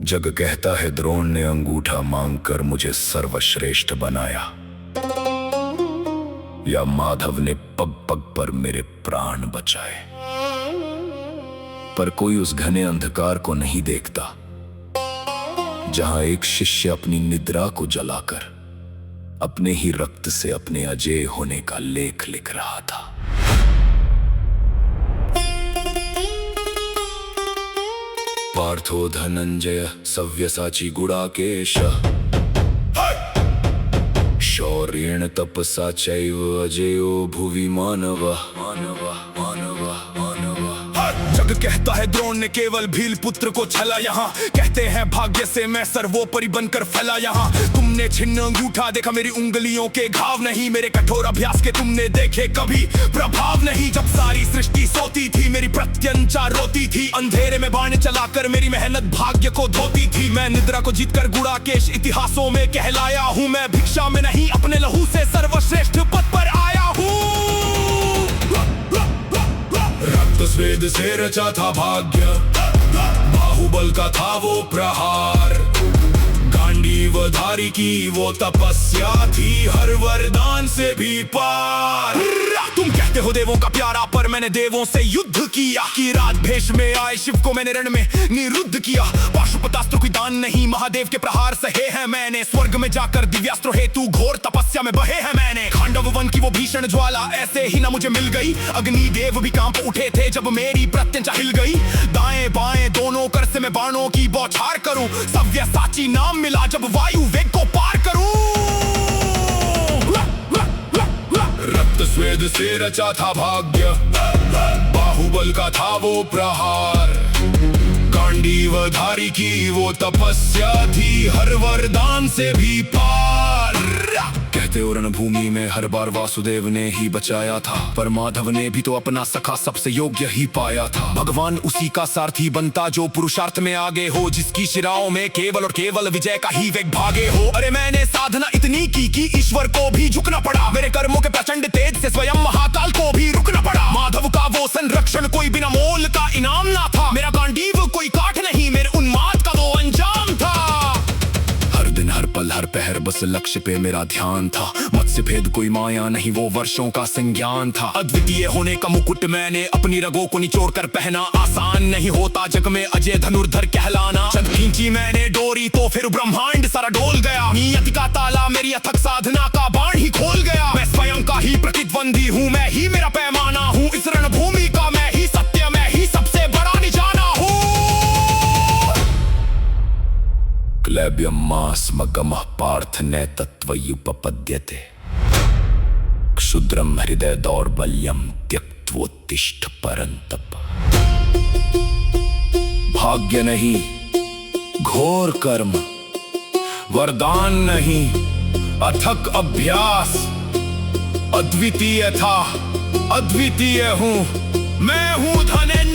जग कहता है द्रोण ने अंगूठा मांगकर मुझे सर्वश्रेष्ठ बनाया, या माधव ने पग पग पर मेरे प्राण बचाए। पर कोई उस घने अंधकार को नहीं देखता जहां एक शिष्य अपनी निद्रा को जलाकर अपने ही रक्त से अपने अजेय होने का लेख लिख रहा था। पार्थो धनंजय सव्यसाची गुडाकेश, शौर्येण तपसा चैव अजेयो भुवि मानवः। जग कहता है द्रोण ने केवल भील पुत्र को छला, यहाँ कहते हैं भाग्य से मैं सर्वोपरि बनकर फैला। यहाँ तुमने छिन्न अंगूठा देखा, मेरी उंगलियों के घाव नहीं, मेरे कठोर अभ्यास के तुमने देखे कभी प्रभाव नहीं। जब सारी सृष्टि सोती थी मेरी प्रत्यंचा रोती थी, अंधेरे में बाण चलाकर मेरी मेहनत भाग्य को धोती थी। मैं निद्रा को जीतकर गुड़ाकेश इतिहासों में कहलाया हूँ, मैं भिक्षा में नहीं अपने लहू से सर्वश्रेष्ठ पद पर आया हूँ। रक्त स्वेद से रचा था भाग्य, बाहुबल का था वो प्रहार, गांडीवधारी की वो तपस्या थी हर वरदान से भी पार। तुम कहते हो देवों का प्यारा, पर मैंने देवों से युद्ध किया। कि रात भेष में आए शिव को मैंने रण में निरुद्ध किया। पाशुपतास्त्र कोई दान नहीं, महादेव के प्रहार सहे हैं मैंने। स्वर्ग में जाकर दिव्यास्त्र हेतु घोर तपस्या में बहे हैं मैंने। खांडव वन की वो भीषण ज्वाला ऐसे ही न मुझे मिल गई, अग्नि देव भी कांप उठे थे जब मेरी प्रत्यंचा हिल गई। दाएं बाएं दोनों कर से मैं बाणों की बौछार करूं, सव्यसाची नाम मिला जब वायु वेग को पार करूं। रक्त स्वेद से रचा था भाग्य, बाहुबल का था वो प्रहार, गांडीवधारी की वो तपस्या थी हर वरदान से भी पार। कहते हो रणभूमि में हर बार वासुदेव ने ही बचाया था, पर माधव ने भी तो अपना सखा सबसे योग्य ही पाया था। भगवान उसी का सारथी बनता जो पुरुषार्थ में आगे हो, जिसकी शिराओं में केवल और केवल विजय का ही वेग भागे हो। अरे मैंने साधना इतनी की कि ईश्वर को भी झुकना पड़ा, मेरे कर्मों के प्रचंड तेज से स्वयं महाकाल को भी रुकना पड़ा। माधव का वो संरक्षण कोई बिना मोल का इनाम ना था, मेरा गांडीव कोई काठ नहीं, मेरे उन्माद का वो अंजाम था। हर दिन हर पल हर पहर बस लक्ष्य पे मेरा ध्यान था, मुझसे भेद कोई माया नहीं, वो वर्षों का संज्ञान था। अद्वितीय होने का मुकुट मैंने अपनी रगों को निचोड़ कर पहना, आसान नहीं होता जग में अजय धनुर्धर कहलाना। जब खींची मैंने डोरी तो फिर ब्रह्मांड सारा डोल गया, नियति का ताला मेरी अथक साधना का बाण ही खोल गया। मैं स्वयं का ही प्रतिद्वंदी हूँ, मैं ही मेरा पैमाना हूँ, इस रणभूमि का मैं ही सत्य, मैं ही सबसे बड़ा निजाना हूँ। क्लैब्यमास्मगमः पार्थ नैतत्त्वयुपपद्यते, क्षुद्रम हृदय दौर्बल्यम त्यक्त्वोत्तिष्ठ परन्तप। भाग्य नहीं घोर कर्म, वरदान नहीं अथक अभ्यास, अद्वितीय था अद्वितीय हूँ, मैं हूँ धनंजय।